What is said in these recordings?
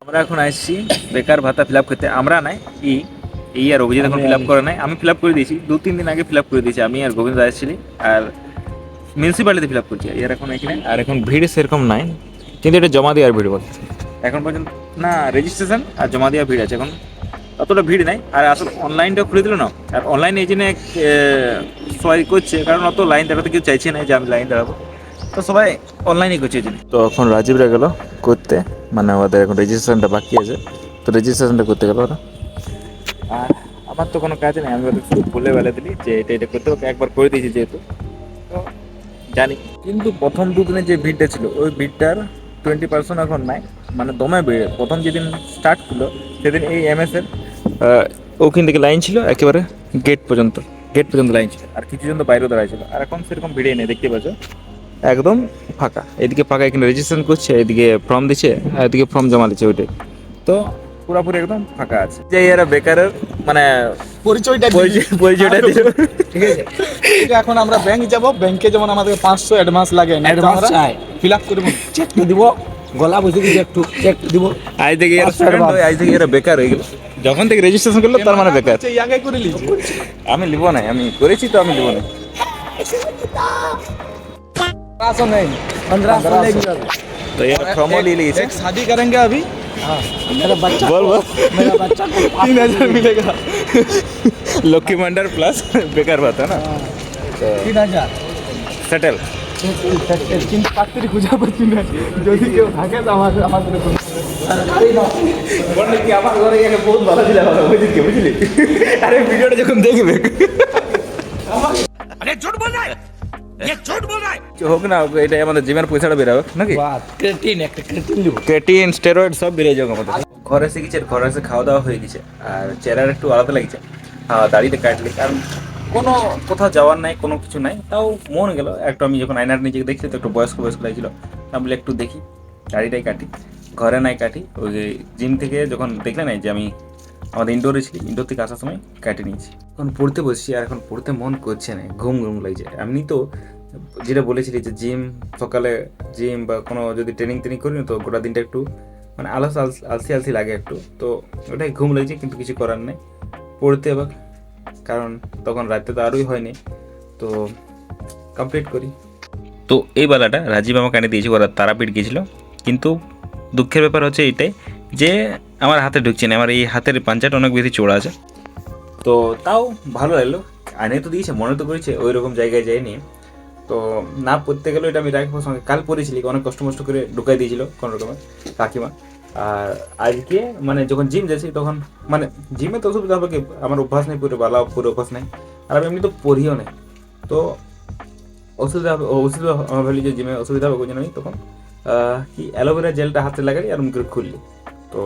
আমরা এখন আসছি বেকার ভাতা ফিল আপ করতে। আমরা নাই এই আর অভিজিৎ এখন ফিল আপ করে নাই, আমি ফিল আপ করে দিয়েছি 2-3 দিন আগে ফিল আপ করে দিয়েছি। আমি আর গোবিন্দ আসছিলি আর মিউনিসিপ্যালিটি ফিল আপ করছি এর এখন এখানে। আর এখন ভিড় সেরকম নাই, কিন্তু এটা জমা দেওয়ার ভিড় বলতে এখন পর্যন্ত না, রেজিস্ট্রেশন আর জমা দেওয়ার ভিড় আছে এখন, অতটা ভিড় নাই। আর আসলে অনলাইনটা খুলে দিল না, আর অনলাইনে এই জন্য সবাই করছে, কারণ অত লাইন দাঁড়াতে কেউ চাইছে না যে আমি লাইন দাঁড়াবো, তো সবাই অনলাইনে করছে এই জন্য। তো এখন রাজীবরা গেল করতে, মানে আমাদের এখন রেজিস্ট্রেশনটা বাকি আছে, তো রেজিস্ট্রেশনটা করতে গেল ওরা। আর আমার তো কোনো কাজ নেই, আমি ওদের শুধু বলে বেলা দিলি যে এটা করতে হবে, একবার করে দিয়েছি যেহেতু, তো জানি। কিন্তু প্রথম দুদিনে যে ভিড়টা ছিল ওই ভিড়টার 20% এখন নাই, মানে দমে ভিড়। প্রথম যেদিন স্টার্ট করলো সেদিন এই এমএসের ওখান থেকে লাইন ছিল একেবারে গেট পর্যন্ত, লাইন ছিল, আর কিছুজন তো বাইরেও দাঁড়ায় ছিল। আর এখন সেরকম ভিড়ে নেই, দেখতে পাচ্ছ একদম ফাঁকা। এদিকে ফাঁকা, এখানে রেজিস্ট্রেশন করছে, এদিকে ফর্ম দিচ্ছে, আর এদিকে ফর্ম জমা দিচ্ছে ওইটাই। তো পুরোপুরি একদম ফাঁকা আছে। যে এরা বেকারের মানে পরিচয়টা দিল, ঠিক আছে। এখন আমরা ব্যাংক যাব, ব্যাংকে যেমন আমাদের 500 অ্যাডভান্স লাগে, অ্যাডভান্স চাই, ফিল আপ করব, চেক দিব, গলা বুঝে দিকে একটু চেক দিব। আজ থেকে এরা স্টুডেন্ট হয়, আজ থেকে এরা বেকার হয়ে গেল। যখন থেকে রেজিস্ট্রেশন করলো তার মানে বেকার। আগে করে লিজি আমি লিব না, আমি করেছি তো আমি লিব না। 1500 नहीं 1500 लेगी अभी। তো এরা ফর্মও নিয়ে লিয়েছে। एक शादी करेंगे अभी, हाँ, मेरा बच्चा बोल को, बोल। मेरा बच्चा को 3000 मिलेगा লক্ষ্মী ভান্ডার প্লাস বেকার ভাতা না, তো 3000 সেটেল। কিন্তু পাত্রী খুঁজা পাচ্ছি না, যদি কেউ থাকে তো আমাদের বললে কি আমার ঘরে গেলে বহুত ভালো ছিল, বুঝলি কি বুঝলি? আরে ভিডিওটা যখন দেখবে হোক না, এটাই আমাদের জিমের পয়সাটা বেরোবে নাকি? क्रेटिन একটা ক্রেটিন দিব। ক্রেটিন, স্টেরয়েড সব বেরিয়ে যাবে আমাদের। ঘরে এসে গেছে, ঘরে এসে খাওয়া দাওয়া হয়ে গেছে, আর চেহারা একটু আলাদা লাগছে। দাড়িতে কাটলি, কারণ কোনো কোথাও যাওয়ার নাই, কোনো কিছু নাই, তাও মন গেল একটু। আমি যখন আয়নার নিজেকে দেখছি তো একটু বয়স্ক লাগছিল, আমি বলে একটু দেখি দাড়িটাই কাটি। ঘরে নাই কাটি, ওই জিম থেকে যখন দেখলে নাই যে আমি আমাদের ইনডোরে ছিলি, ইনডোর থেকে আসার সময় কাটে নিয়েছি। এখন পড়তে বসছি, আর এখন পড়তে মন করছে না, ঘুম লাগছে। এমনি তো যেটা বলেছিলি যে জিম, সকালে জিম বা কোনো যদি ট্রেনিং করি না, তো গোটা দিনটা একটু মানে আলসি লাগে একটু, তো ওটাই ঘুম লাগছে। কিন্তু কিছু করার নেই, পড়তে হবে, কারণ তখন রাতে তো আরোই হয়নি, তো কমপ্লিট করি। তো এই বেলাটা রাজীব আমাকে এনে দিয়েছে, ওরা তারাপীঠ গিয়েছিল। কিন্তু দুঃখের ব্যাপার হচ্ছে এইটাই যে আমার হাতে ঢুকছে না, আমার এই হাতের পাঞ্চাটা অনেক বেশি চোড়া আছে। তো তাও ভালো লাগলো, আনে তো দিয়েছে, মনে তো করেছে, ওই রকম জায়গায় যায়নি। তো না পড়তে গেলেও এটা আমি রাখবো সঙ্গে। কাল পড়েছিলি, অনেক কষ্ট করে ঢুকাই দিয়েছিল কোনো রকমের কাকিমা। আর আজকে মানে যখন জিম যাচ্ছি তখন মানে জিমে তো অসুবিধা হবে কি, আমার অভ্যাস নেই, পুরো অভ্যাস নেই, আর আমি এমনি তো পড়িও নেই, তো অসুবিধা আমার ভাবলি যে জিমে অসুবিধা হবে, ওই জন্য আমি তখন কি অ্যালোভেরা জেলটা হাতে লাগাই আর মুখে খুললি। তো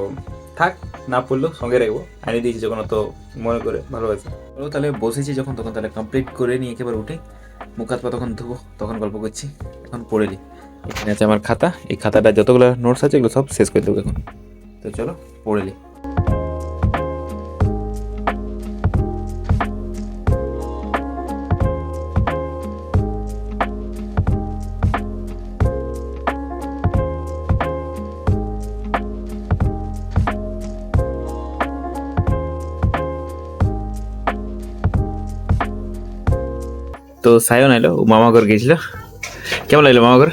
থাক, না পড়লেও সঙ্গে রাখবো, আনি দিয়েছি যখন, তো মনে করে ভালোবাসি। তাহলে বসেছি যখন, তখন তাহলে কমপ্লিট করে নিয়ে একেবারে উঠে মুখ হাত পা তখন ধুবো, তখন গল্প করছি। এখন পড়ে নিই। এখানে আছে আমার খাতা, এই খাতাটা যতগুলো নোটস আছে এগুলো সব শেষ করে দেবো এখন। তো চলো পড়ে নিই। তো সায়ন এলো, ও মামা ঘর গেছিল। কেমন লাগলো মামা ঘর?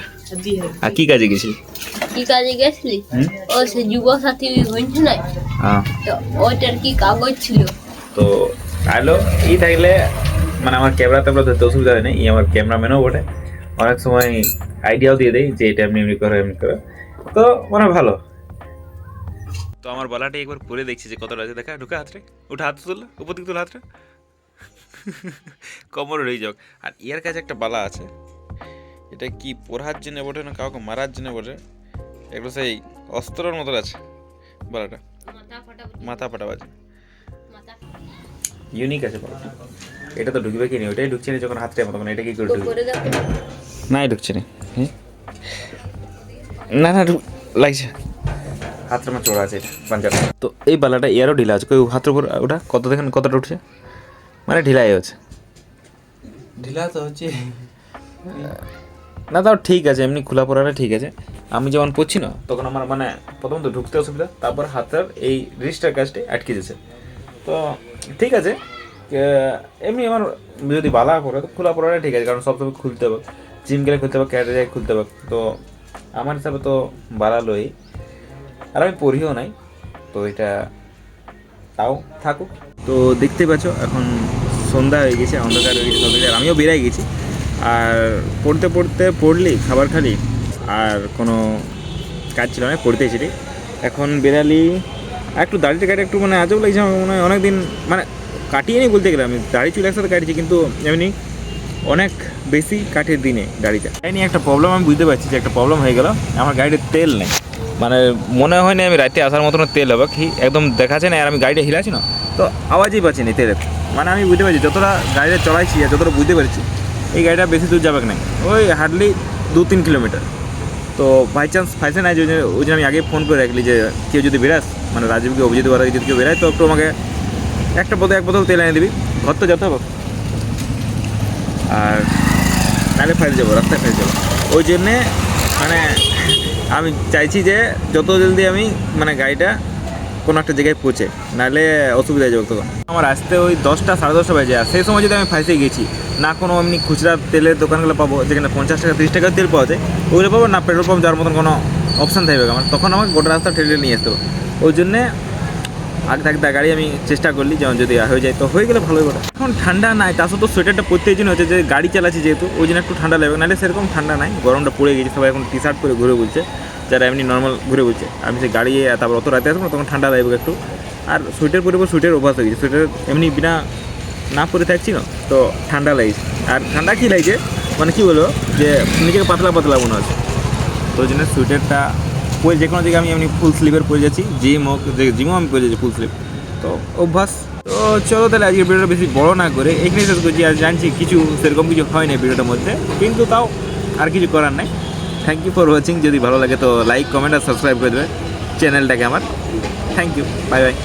আর কি কাজে গেছিল? কি কাজে গেছিলি? ও সে যুব সাথী হয়েছে না, হ্যাঁ, তো ওইটার কি কাগজ ছিল? তো আলো এই থাকলে মানে আমার ক্যামেরা ট্যামেরা ধরতে অসুবিধা হয় না, এই আমার ক্যামেরাম্যানও বটে, অনেক সময় আইডিয়াও দিয়ে দেয় যে এটা এমনি এমনি করো, তো মানে ভালো। তো আমার বালাটি একবার পরে দেখছি যে কতটা আছে, দেখা ঢুকে হাতরে, উঠে হাত তুললো, উপর দিকে তুলে হাতটা, কোমর রয়ে যাক। আর এর কাছে একটা বালা আছে, এটা কি পড়ার জন্য বটে না কাউকে মারার জন্য বটে, এগুলো সেই অস্ত্রের মতো আছে বালাটা, মাথা ফাটা বাজে, ইউনিক আছে বালাটা। এটা তো ঢুকবে কি না, ওইটাই ঢুকছে না যখন হাতটা তখন এটা কি করে ঢুকবে? না ঢুকছে না, না না লাগছে, হাতের আমার চোরা আছে এটা পাঞ্জাটা। তো এই বালাটা এরও ঢিলা আছে, কেউ হাতের উপর ওটা কত দেখেন কতটা উঠছে, মানে ঢিলাই হচ্ছে, ঢিলা তো হচ্ছে না তাও ঠিক আছে, এমনি খোলা পড়াটা ঠিক আছে। আমি যখন পড়ছি না তখন আমার মানে প্রথম তো ঢুকতে অসুবিধা, তারপর হাতের এই রিস্টার কাজটি আটকে যাচ্ছে। তো ঠিক আছে, এমনি আমার যদি বালা পড়ে তো খোলা পড়াটা ঠিক আছে, কারণ সবসময় খুলতে হবে, জিম গেলে খুলতে হবে, ক্যারেটে যাই খুলতে হবে। তো আমার হিসাবে তো বালা লই, আর আমি পড়িও নাই, তো এটা তাও থাকুক। তো দেখতে পাচ্ছ এখন সন্ধ্যা হয়ে গেছে, অন্ধকার হয়ে গেছে, আর আমিও বেরাই গেছি। আর পড়লি খাবার খালি, আর কোনো কাজ ছিল না, পড়তেই ছিলি। এখন বেরালি একটু দাড়িতে কাটে একটু মানে আজব লাগছে আমার, মনে হয় অনেকদিন মানে কাটিয়ে নি বলতে গেলে। আমি দাড়ি চুল একসাথে কাটিয়েছি, কিন্তু এমনি অনেক বেশি কাঠের দিনে গাড়িটা তাই নিয়ে একটা প্রবলেম আমি বুঝতে পারছি যে একটা প্রবলেম হয়ে গেল। আমার গাড়িতে তেল নেই, মানে মনে হয় না আমি রাতে আসার মতন তেল হবে কি একদম দেখাচ্ছে না। আর আমি গাড়িটা হিলাচ্ছি না তো আওয়াজই পাচ্ছি না তেলের। মানে আমি বুঝতে পারছি যতটা গাড়িটা চলাইছি আর যতটা বুঝতে পারছি এই গাড়িটা বেশি দূর যাবে না, ওই হার্ডলি 2-3 কিলোমিটার। তো বাই চান্স ফাইসে নাই, ওই জন্য আমি আগে ফোন করে রাখলি যে কেউ যদি বেরাস, মানে রাজীবকে অভিজিৎ বারা যদি কেউ বেরায় তো একটু আমাকে এক বোতল তেল এনে দিবি, ঘর তো যেতে হবে। আর নাহলে ফেলে যাবো, রাস্তায় ফেলে যাবো। ওই জন্যে মানে আমি চাইছি যে যত জলদি আমি মানে গাড়িটা কোনো একটা জায়গায় পৌঁছে, নাহলে অসুবিধা হয়ে যাবে তখন। আমার আসতে ওই 10টা 10:30 বাজে, আর সেই সময় যদি আমি ফাঁসে গেছি, না কোনো এমনি খুচরা তেলের দোকানগুলো পাবো যেখানে 50 টাকা 30 টাকার তেল পাওয়া যায় ওগুলো পাবো, না পেট্রোল পাম্প যাওয়ার মতন কোনো অপশান থাকবে আমার, তখন আমাকে গোটা রাস্তা ঠেলে নিয়ে আসতে হবে। ওই জন্যে আগে থাকতে গাড়ি আমি চেষ্টা করলি, যেমন যদি হয়ে যায় তো হয়ে গেলে ভালোই কথা। এখন ঠান্ডা নাই, তার সাথে সোয়েটারটা পরতে জন্য হচ্ছে যে গাড়ি চালাচ্ছি যেহেতু, ওই জন্য একটু ঠান্ডা লাগবে, নাহলে সেরকম ঠান্ডা নাই, গরমটা পড়ে গেছে। সবাই এখন টি শার্ট পরে ঘুরে বলছে, যারা এমনি নর্মাল ঘুরে বলছে। আমি সে গাড়ি তারপর অত রাতে আসবো না, তখন ঠান্ডা লাগবে একটু। আর সোয়েটার পরে সোয়েটার অভ্যাস হয়ে গেছে, সোয়েটার এমনি বিনা না পরে থাকছি না তো ঠান্ডা লাগছে। আর ঠান্ডা কী লাগছে মানে কী বলবো যে নিজেকে পাতলা পাতলা মনে হচ্ছে, তো ওই জন্য সোয়েটারটা পরে যে কোনো জায়গায় আমি এমনি ফুল স্লিভের পরে যাচ্ছি, জিমও আমি পরে যাচ্ছি ফুল স্লিভ, তো অভ্যাস। তো চলো তাহলে আজকে ভিডিওটা বেশি বড় না করে এখানে শেষ করছি। আর জানছি কিছু সেরকম কিছু হয় না ভিডিওটার মধ্যে, কিন্তু তাও আর কিছু করার নাই। Thank you for watching. যদি ভালো লাগে তো লাইক কমেন্ট আর সাবস্ক্রাইব করে দেবে চ্যানেলটাকে আমার। Thank you, bye by.